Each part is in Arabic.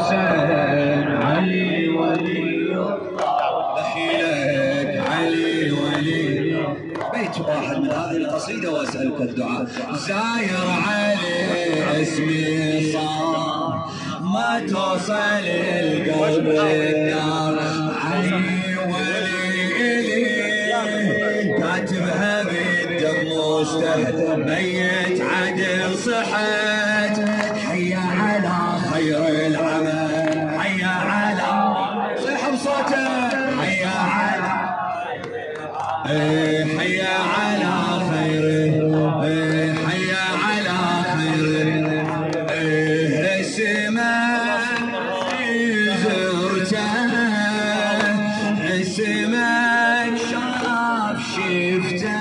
حسين علي ولي الله دخيلك علي ولي. بيت واحد من هذه القصيدة وأسألك الدعاء. زاير علي اسمي صار ما توصل القلب النار علي ولي كاتبها بالدم مستهدى ميت عدل صحت حيا على خير العمل حيا على صيح بصوته حيا على حيا على خير حيا على خير السماء زرته السماء شاف شفته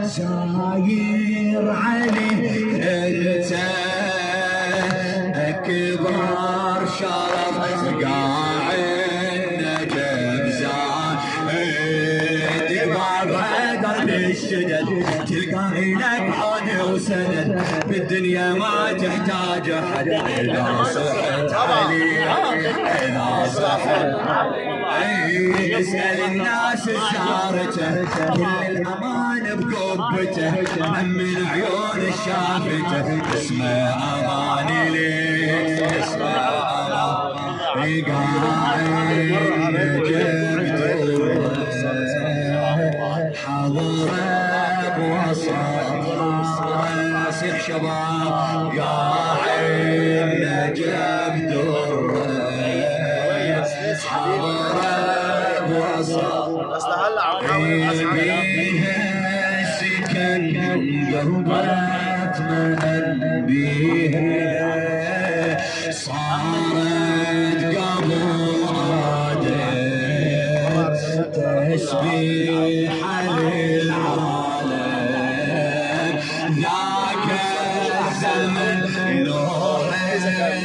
زاير عليه انت اكبر شرف قاعد نجم زايد بابا بالشدد تلقى لك عون وسند بالدنيا ما تحتاج احد اذا صحت علي اذا صحت اسأل الناس زارته كل الأمان بقبته من عيون الشافته اسمه أمان ليك اسمه أمان قاعد نجم حضره بوسط صيح شباب قاعد نجم دره حضره بوسط بيها سكن قربت من بيها صارت قبل عادت تسبيح للعالم ذاك الزمن نور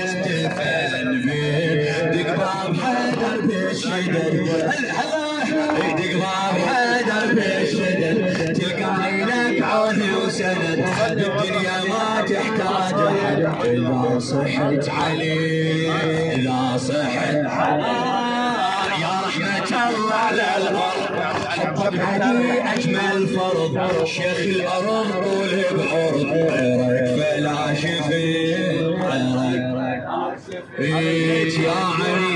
استفن فيه دقباب حيدر بالشدد دق باب حيدر بالشدد تلقى لك عون وسند الدنيا ما تحتاج احد اذا صحت علي اذا صحت يا رحمة الله على الارض حبك علي اجمل فرض شيخ الارض طول بعرض غيرك فلا شفيع غيرك يا علي